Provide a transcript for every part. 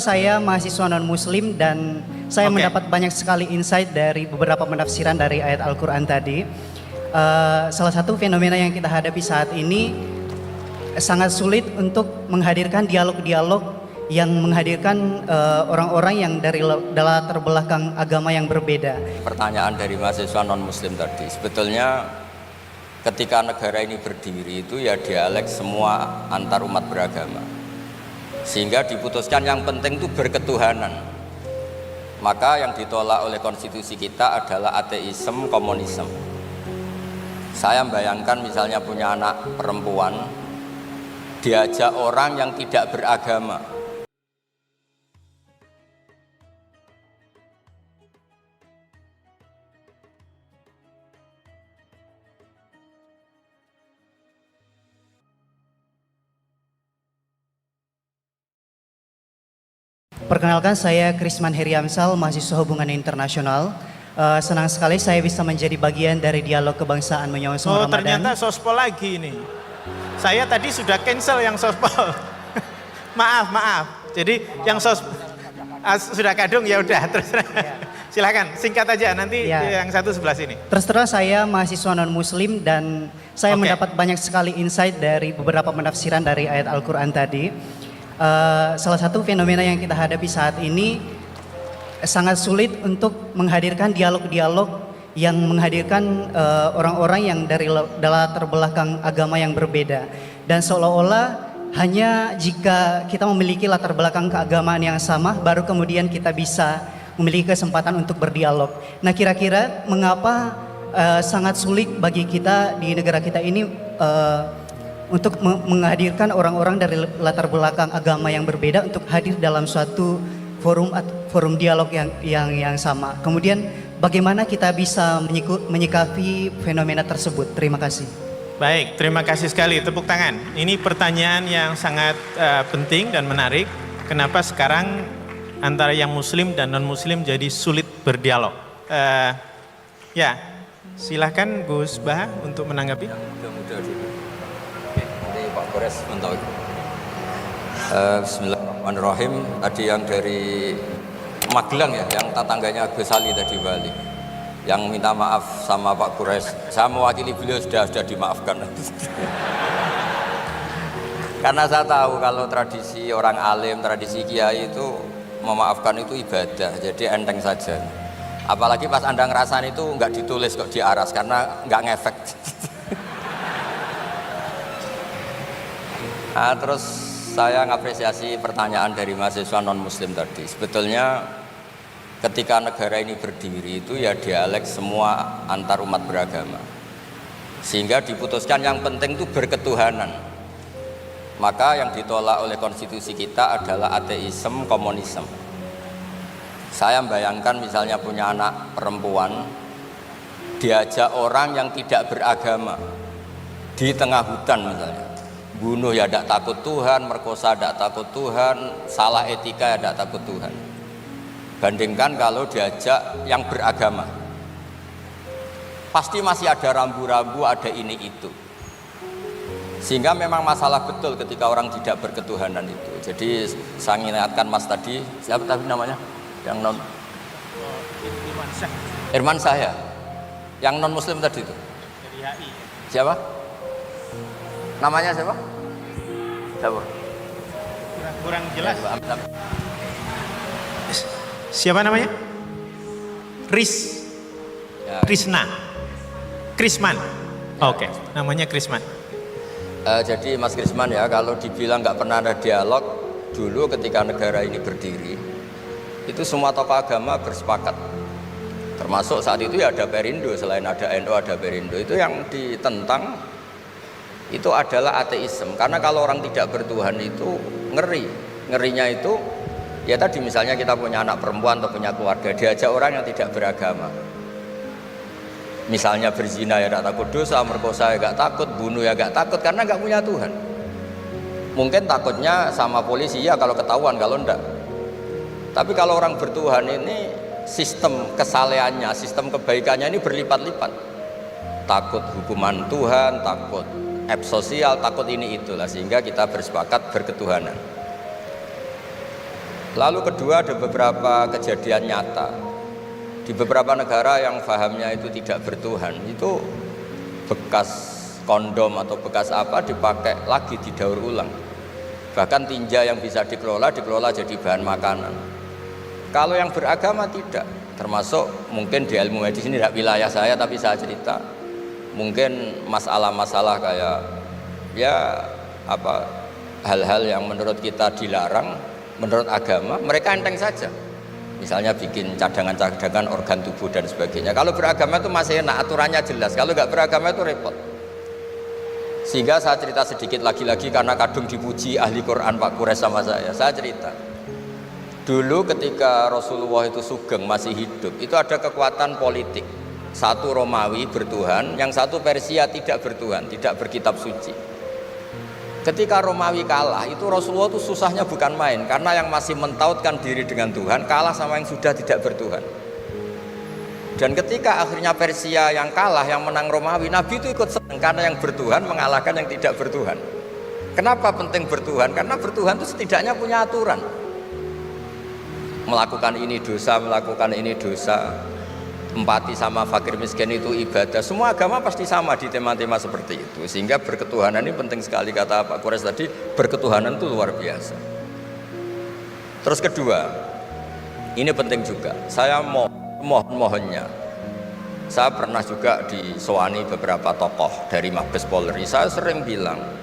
Saya mahasiswa non-muslim dan saya mendapat banyak sekali insight dari beberapa penafsiran dari ayat Al-Quran tadi. Salah satu fenomena yang kita hadapi saat ini sangat sulit untuk menghadirkan dialog-dialog yang menghadirkan orang-orang yang dari latar belakang agama yang berbeda. Pertanyaan dari mahasiswa non-muslim tadi, sebetulnya ketika negara ini berdiri itu ya dialek semua antar umat beragama, sehingga diputuskan yang penting itu berketuhanan. Maka yang ditolak oleh konstitusi kita adalah ateisme, komunisme. Saya membayangkan misalnya punya anak perempuan, diajak orang yang tidak beragama, Perkenalkan, saya Krisman Heriamsal, mahasiswa hubungan internasional. Senang sekali saya bisa menjadi bagian dari dialog kebangsaan menyongsong Ramadan. Ternyata sospol lagi ini. Saya tadi sudah cancel yang sospol. maaf. Jadi yang sudah kadung ya udah terus. Silakan singkat aja nanti yang satu sebelah sini. Terus saya mahasiswa non muslim dan saya mendapat banyak sekali insight dari beberapa penafsiran dari ayat Al-Quran tadi. Salah satu fenomena yang kita hadapi saat ini sangat sulit untuk menghadirkan dialog-dialog yang menghadirkan orang-orang yang dari latar belakang agama yang berbeda, dan seolah-olah hanya jika kita memiliki latar belakang keagamaan yang sama baru kemudian kita bisa memiliki kesempatan untuk berdialog. Nah, kira-kira mengapa sangat sulit bagi kita di negara kita ini untuk menghadirkan orang-orang dari latar belakang agama yang berbeda untuk hadir dalam suatu forum dialog yang sama. Kemudian bagaimana kita bisa menyikapi fenomena tersebut? Terima kasih. Baik, terima kasih sekali, tepuk tangan. Ini pertanyaan yang sangat penting dan menarik. Kenapa sekarang antara yang muslim dan non muslim jadi sulit berdialog? Ya, silahkan Gus Bah untuk menanggapi. Mudah-mudahan dulu. Pak Kores untuk Bismillahirrahmanirrahim. Tadi yang dari Magelang ya, yang tetangganya Gus Ali tadi Bali, yang minta maaf sama Pak Kores. Saya mewakili beliau sudah dimaafkan. Karena saya tahu kalau tradisi orang alim, tradisi kiai itu memaafkan itu ibadah, jadi enteng saja. Apalagi pas Anda ngerasain itu nggak ditulis kok diaras karena nggak ngefek. Nah, terus saya ngapresiasi pertanyaan dari mahasiswa non-muslim tadi. Sebetulnya ketika negara ini berdiri itu ya dialek semua antar umat beragama, sehingga diputuskan yang penting itu berketuhanan. Maka yang ditolak oleh konstitusi kita adalah ateisme, komunisme. Saya membayangkan misalnya punya anak perempuan, diajak orang yang tidak beragama di tengah hutan misalnya, bunuh ya tidak takut Tuhan, merkosa tidak takut Tuhan, salah etika ya tidak takut Tuhan. Bandingkan kalau diajak yang beragama, pasti masih ada rambu-rambu, ada ini itu. Sehingga memang masalah betul ketika orang tidak berketuhanan itu. Jadi saya ingatkan Mas tadi, siapa tadi namanya? Yang non Irman saya, yang non muslim tadi itu. Siapa? Namanya siapa? Siapa? Kurang jelas. Siapa namanya? Krisna. Krisman. Oke, namanya Krisman. Jadi Mas Krisman ya, kalau dibilang nggak pernah ada dialog dulu ketika negara ini berdiri, itu semua tokoh agama bersepakat. Termasuk saat itu ya ada Perindo, selain ada NU ada Perindo. Itu yang ditentang itu adalah ateisme, karena kalau orang tidak bertuhan itu ngerinya itu ya tadi misalnya kita punya anak perempuan atau punya keluarga, diajak orang yang tidak beragama, misalnya berzina ya tidak takut dosa, merkosa ya gak takut, bunuh ya gak takut, karena gak punya Tuhan. Mungkin takutnya sama polisi ya kalau ketahuan, kalau enggak. Tapi kalau orang bertuhan ini sistem kesalehannya, sistem kebaikannya ini berlipat-lipat. Takut hukuman Tuhan, takut sosial, takut ini itulah, sehingga kita bersepakat berketuhanan. Lalu kedua, ada beberapa kejadian nyata di beberapa negara yang fahamnya itu tidak bertuhan, itu bekas kondom atau bekas apa dipakai lagi, didaur ulang. Bahkan tinja yang bisa dikelola jadi bahan makanan. Kalau yang beragama tidak, termasuk mungkin di ilmu medis ini tidak wilayah saya, tapi saya cerita mungkin masalah-masalah kayak ya apa hal-hal yang menurut kita dilarang, menurut agama mereka enteng saja. Misalnya bikin cadangan-cadangan organ tubuh dan sebagainya. Kalau beragama itu masih enak, aturannya jelas. Kalau nggak beragama itu repot. Sehingga saya cerita sedikit lagi-lagi karena kadung dipuji ahli Quran Pak Kures sama saya. Saya cerita. Dulu ketika Rasulullah itu sugeng masih hidup, itu ada kekuatan politik. Satu Romawi bertuhan, yang satu Persia tidak bertuhan, tidak berkitab suci. Ketika Romawi kalah, itu Rasulullah itu susahnya bukan main, karena yang masih mentautkan diri dengan Tuhan kalah sama yang sudah tidak bertuhan. Dan ketika akhirnya Persia yang kalah, yang menang Romawi, Nabi itu ikut senang karena yang bertuhan mengalahkan yang tidak bertuhan. Kenapa penting bertuhan? Karena bertuhan itu setidaknya punya aturan. Melakukan ini dosa, melakukan ini dosa. Empati sama fakir miskin itu ibadah. Semua agama pasti sama di tema-tema seperti itu. Sehingga berketuhanan ini penting sekali, kata Pak Kures tadi, berketuhanan itu luar biasa. Terus kedua, ini penting juga. Saya mohonnya, saya pernah juga disowani beberapa tokoh dari Mabes Polri. Saya sering bilang,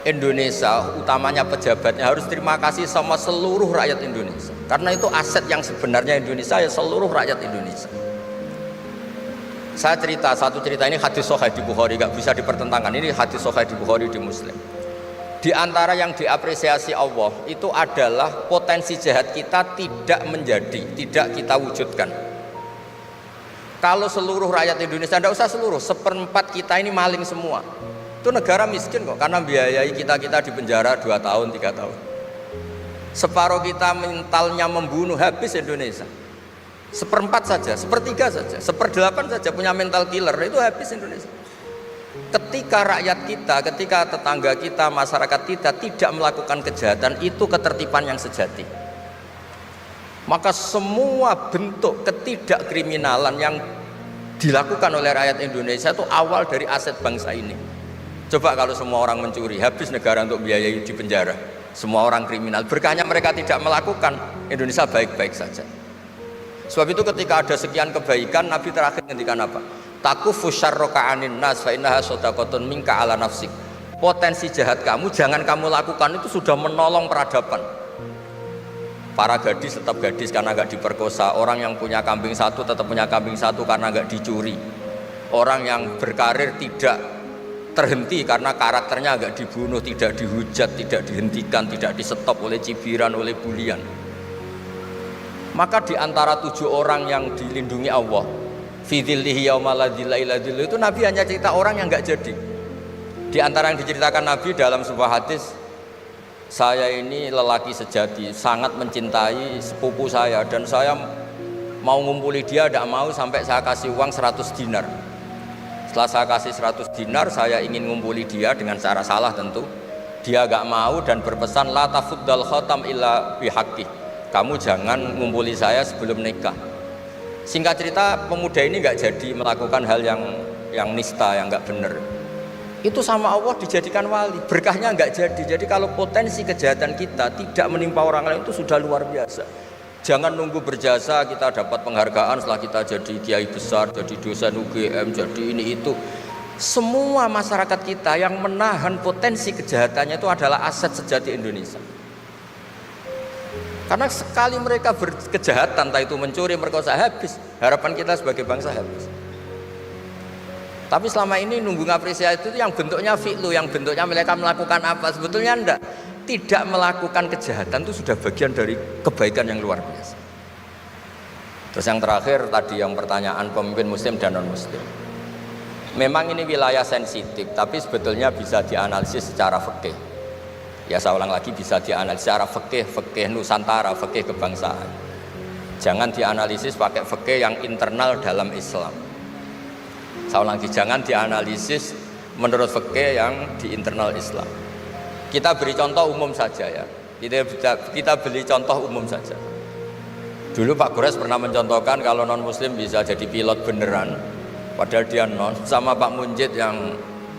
Indonesia, utamanya pejabatnya harus terima kasih sama seluruh rakyat Indonesia. Karena itu aset yang sebenarnya Indonesia, ya seluruh rakyat Indonesia. Saya cerita, satu cerita ini hadis sahih di Bukhari, gak bisa dipertentangkan. Ini hadis sahih di Bukhari, di Muslim. Di antara yang diapresiasi Allah itu adalah potensi jahat kita tidak menjadi, tidak kita wujudkan. Kalau seluruh rakyat Indonesia, tidak usah seluruh, 1/4 kita ini maling semua. Itu negara miskin kok, karena biayai kita di penjara 2 tahun, 3 tahun. Separuh kita mentalnya membunuh, habis Indonesia. 1/4 saja, 1/3 saja, 1/8 saja punya mental killer, itu habis Indonesia. Ketika rakyat kita, ketika tetangga kita, masyarakat kita tidak melakukan kejahatan, itu ketertiban yang sejati. Maka semua bentuk ketidakkriminalan yang dilakukan oleh rakyat Indonesia itu awal dari aset bangsa ini. Coba kalau semua orang mencuri, habis negara untuk biayai di penjara. Semua orang kriminal, berkahnya mereka tidak melakukan, Indonesia baik-baik saja. Sebab itu ketika ada sekian kebaikan, Nabi terakhir ngendikan apa? Takufu syarroka anin nas fa innaha shadaqatun minka ala nafsik. Potensi jahat kamu jangan kamu lakukan, itu sudah menolong peradaban. Para gadis tetap gadis karena nggak diperkosa. Orang yang punya kambing satu tetap punya kambing satu karena nggak dicuri. Orang yang berkarir tidak terhenti karena karakternya agak dibunuh, tidak dihujat, tidak dihentikan, tidak disetop oleh cibiran, oleh bulian. Maka di antara 7 orang yang dilindungi Allah, fi dzillihi yauma la dzilla illa dzilluh, itu Nabi hanya cerita orang yang enggak jadi. Di antara yang diceritakan Nabi dalam sebuah hadis, saya ini lelaki sejati, sangat mencintai sepupu saya, dan saya mau ngumpuli dia, tidak mau sampai saya kasih uang 100 dinar. Setelah saya kasih 100 dinar, saya ingin ngumpuli dia dengan cara salah tentu. Dia gak mau dan berpesan, la tafuddal khatam illa bihaqqi. Kamu jangan ngumpuli saya sebelum nikah. Singkat cerita, pemuda ini gak jadi melakukan hal yang nista, yang gak benar. Itu sama Allah dijadikan wali, berkahnya gak jadi. Jadi kalau potensi kejahatan kita tidak menimpa orang lain, itu sudah luar biasa. Jangan nunggu berjasa kita dapat penghargaan setelah kita jadi kiai besar, jadi dosen UGM, jadi ini itu. Semua masyarakat kita yang menahan potensi kejahatannya itu adalah aset sejati Indonesia. Karena sekali mereka berkejahatan, entah itu mencuri, merkosa, habis. Harapan kita sebagai bangsa habis. Tapi selama ini nunggu ngapresiasi itu yang bentuknya fi'lu, yang bentuknya mereka melakukan apa, sebetulnya enggak. Tidak melakukan kejahatan itu sudah bagian dari kebaikan yang luar biasa. Terus yang terakhir tadi yang pertanyaan pemimpin muslim dan non muslim. Memang ini wilayah sensitif, tapi sebetulnya bisa dianalisis secara fikih. Ya saya ulang lagi, bisa dianalisis secara fikih Nusantara, fikih kebangsaan. Jangan dianalisis pakai fikih yang internal dalam Islam. Saya ulang lagi, jangan dianalisis menurut fikih yang di internal Islam. Kita beri contoh umum saja ya. Kita beli contoh umum saja. Dulu Pak Gores pernah mencontohkan kalau non muslim bisa jadi pilot beneran, padahal dia non, sama Pak Munjid yang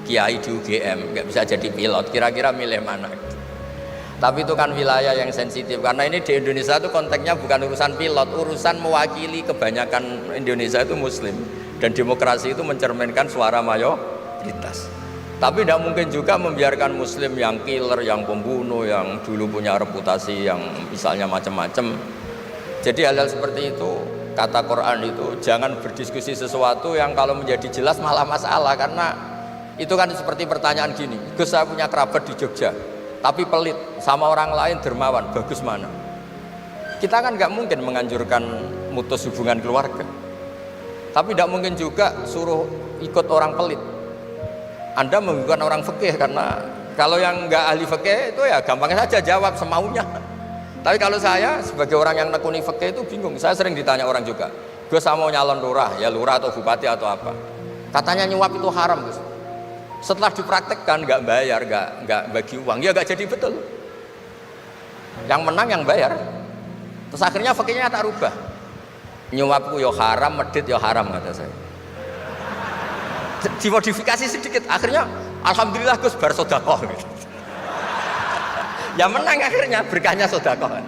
kiai di UGM nggak bisa jadi pilot, kira-kira milih mana? Tapi itu kan wilayah yang sensitif, karena ini di Indonesia itu konteksnya bukan urusan pilot, urusan mewakili kebanyakan Indonesia itu muslim, dan demokrasi itu mencerminkan suara mayoritas. Tapi tidak mungkin juga membiarkan muslim yang killer, yang pembunuh, yang dulu punya reputasi yang misalnya macam-macam. Jadi hal-hal seperti itu, kata Quran itu jangan berdiskusi sesuatu yang kalau menjadi jelas malah masalah. Karena itu kan seperti pertanyaan gini, Gus saya punya kerabat di Jogja tapi pelit, sama orang lain dermawan, bagus mana? Kita kan nggak mungkin menganjurkan mutus hubungan keluarga, tapi tidak mungkin juga suruh ikut orang pelit. Anda bukan orang fikih, karena kalau yang nggak ahli fikih itu ya gampang saja jawab semaunya. Tapi kalau saya sebagai orang yang nekuni fikih itu bingung. Saya sering ditanya orang juga, Gus saya mau nyalon lurah, ya lurah atau bupati atau apa. Katanya nyuap itu haram, Gus. Setelah dipraktekkan nggak bayar, nggak bagi uang, ya nggak jadi betul. Yang menang yang bayar. Terus akhirnya fikihnya tak rubah. Nyuapku yo haram, medit yo haram kata saya. Dimodifikasi sedikit, akhirnya alhamdulillah Gus bar sedekah gitu. Ya menang akhirnya, berkahnya sedekah.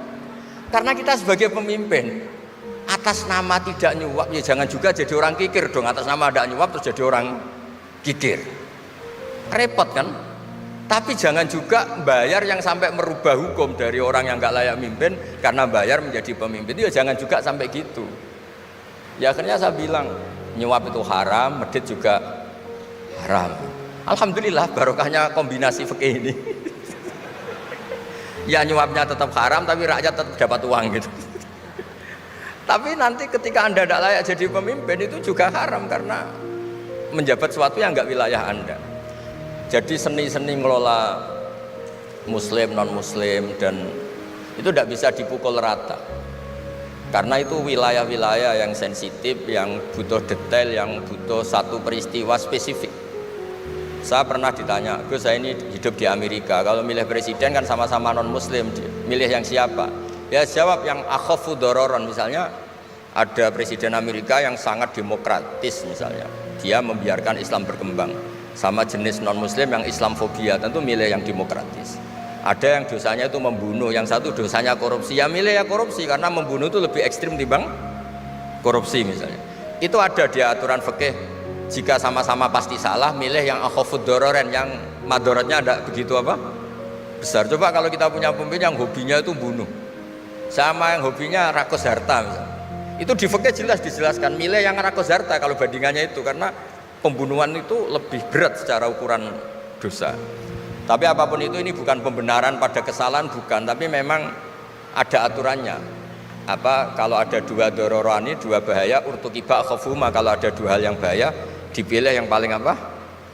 Karena kita sebagai pemimpin atas nama tidak nyuap ya jangan juga jadi orang kikir dong. Atas nama tidak nyuap terus jadi orang kikir, repot kan. Tapi jangan juga bayar yang sampai merubah hukum dari orang yang nggak layak mimpin karena bayar menjadi pemimpin. Ya jangan juga sampai gitu. Ya akhirnya saya bilang nyuap itu haram, medit juga haram. Alhamdulillah barokahnya kombinasi fikih ini. Ya nyuapnya tetap haram tapi rakyat tetap dapat uang gitu. Tapi nanti ketika Anda tidak layak jadi pemimpin itu juga haram karena menjabat sesuatu yang enggak wilayah Anda. Jadi seni-seni ngelola muslim, non muslim dan itu tidak bisa dipukul rata. Karena itu wilayah-wilayah yang sensitif, yang butuh detail, yang butuh satu peristiwa spesifik. Saya pernah ditanya, Gus saya ini hidup di Amerika, kalau milih presiden kan sama-sama non muslim, milih yang siapa? Ya jawab yang akhafu dororon. Misalnya ada presiden Amerika yang sangat demokratis misalnya, dia membiarkan Islam berkembang. Sama jenis non muslim yang Islamfobia, tentu milih yang demokratis. Ada yang dosanya itu membunuh, yang satu dosanya korupsi, ya milih ya korupsi karena membunuh itu lebih ekstrim dibanding korupsi misalnya. Itu ada di aturan fikih. Jika sama-sama pasti salah, milih yang akhafud dororen, yang madorotnya ada begitu apa? Besar. Coba kalau kita punya pemimpin yang hobinya itu bunuh, sama yang hobinya rakus harta misalnya. Itu di fikih jelas dijelaskan, milih yang rakus harta kalau bandingannya itu, karena pembunuhan itu lebih berat secara ukuran dosa. Tapi apapun itu, ini bukan pembenaran pada kesalahan, bukan, tapi memang ada aturannya. Apa kalau ada dua dororani, dua bahaya, urtukiba khafuma, kalau ada dua hal yang bahaya dipilih yang paling apa?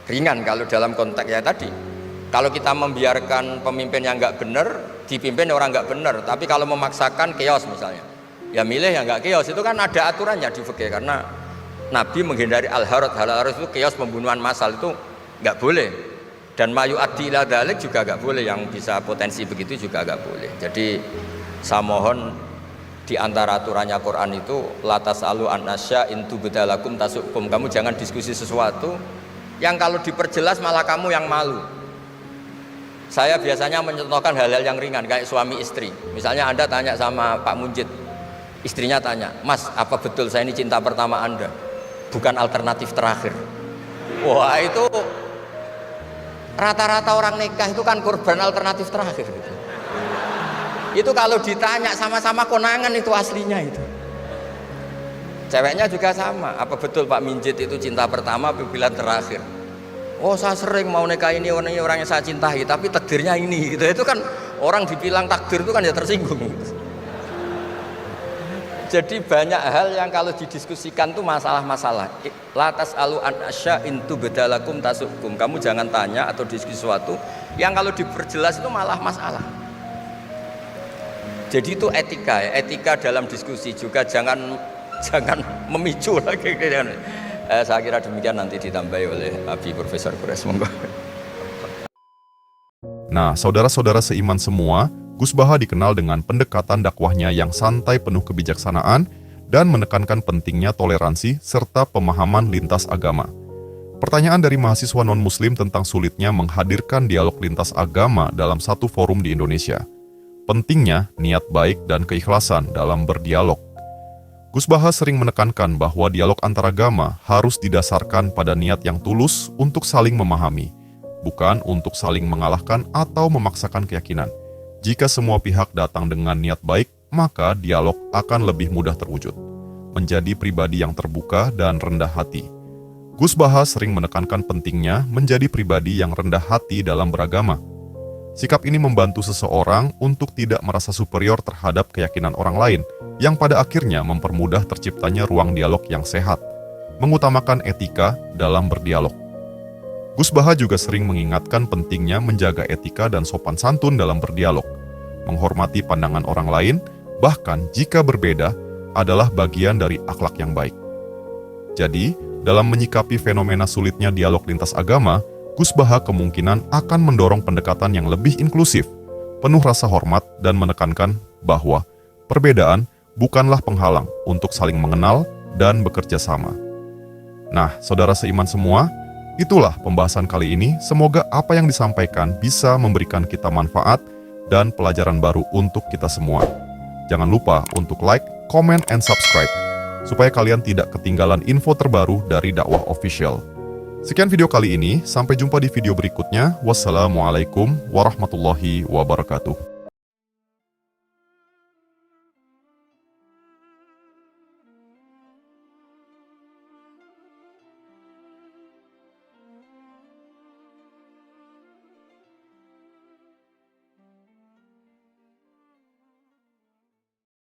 Ringan. Kalau dalam konteks ya tadi, kalau kita membiarkan pemimpin yang nggak benar dipimpin orang nggak benar, tapi kalau memaksakan chaos misalnya, ya milih yang nggak chaos. Itu kan ada aturannya di fikih, karena Nabi menghindari al-harad. Al-harad itu chaos, pembunuhan massal, itu nggak boleh. Dan mayu addi ila dzalik juga nggak boleh, yang bisa potensi begitu juga nggak boleh. Jadi saya mohon di antara aturannya Quran itu latas alu anasya intu bedalakum tasukum. Kamu jangan diskusi sesuatu yang kalau diperjelas malah kamu yang malu. Saya biasanya mencontohkan hal-hal yang ringan kayak suami istri. Misalnya Anda tanya sama Pak Munjid, istrinya tanya, Mas apa betul saya ini cinta pertama Anda, bukan alternatif terakhir? Wah itu rata-rata orang nikah itu kan korban alternatif terakhir gitu. Itu kalau ditanya sama-sama konangan itu aslinya itu. Ceweknya juga sama, apa betul Pak Minjit itu cinta pertama pilihan terakhir? Oh saya sering mau nikah ini orang yang saya cintai, tapi takdirnya ini gitu. Itu kan orang dibilang takdir itu kan ya tersinggung gitu. Jadi banyak hal yang kalau didiskusikan itu masalah-masalah. Latas alu an asya intu bedalakum tasukum. Kamu jangan tanya atau diskusi sesuatu yang kalau diperjelas itu malah masalah. Jadi itu etika, ya. Etika dalam diskusi juga jangan memicu lagi. Saya kira demikian, nanti ditambahi oleh Abi Profesor Gores. Monggo. Nah, saudara-saudara seiman semua, Gus Baha dikenal dengan pendekatan dakwahnya yang santai penuh kebijaksanaan dan menekankan pentingnya toleransi serta pemahaman lintas agama. Pertanyaan dari mahasiswa non-muslim tentang sulitnya menghadirkan dialog lintas agama dalam satu forum di Indonesia. Pentingnya niat baik dan keikhlasan dalam berdialog. Gus Baha sering menekankan bahwa dialog antaragama harus didasarkan pada niat yang tulus untuk saling memahami, bukan untuk saling mengalahkan atau memaksakan keyakinan. Jika semua pihak datang dengan niat baik, maka dialog akan lebih mudah terwujud. Menjadi pribadi yang terbuka dan rendah hati. Gus Baha sering menekankan pentingnya menjadi pribadi yang rendah hati dalam beragama. Sikap ini membantu seseorang untuk tidak merasa superior terhadap keyakinan orang lain, yang pada akhirnya mempermudah terciptanya ruang dialog yang sehat, mengutamakan etika dalam berdialog. Gus Baha juga sering mengingatkan pentingnya menjaga etika dan sopan santun dalam berdialog, menghormati pandangan orang lain, bahkan jika berbeda, adalah bagian dari akhlak yang baik. Jadi, dalam menyikapi fenomena sulitnya dialog lintas agama, Gus Baha kemungkinan akan mendorong pendekatan yang lebih inklusif, penuh rasa hormat dan menekankan bahwa perbedaan bukanlah penghalang untuk saling mengenal dan bekerja sama. Nah, saudara seiman semua, itulah pembahasan kali ini. Semoga apa yang disampaikan bisa memberikan kita manfaat dan pelajaran baru untuk kita semua. Jangan lupa untuk like, comment, and subscribe, supaya kalian tidak ketinggalan info terbaru dari Dakwah Official. Sekian video kali ini, sampai jumpa di video berikutnya. Wassalamualaikum warahmatullahi wabarakatuh.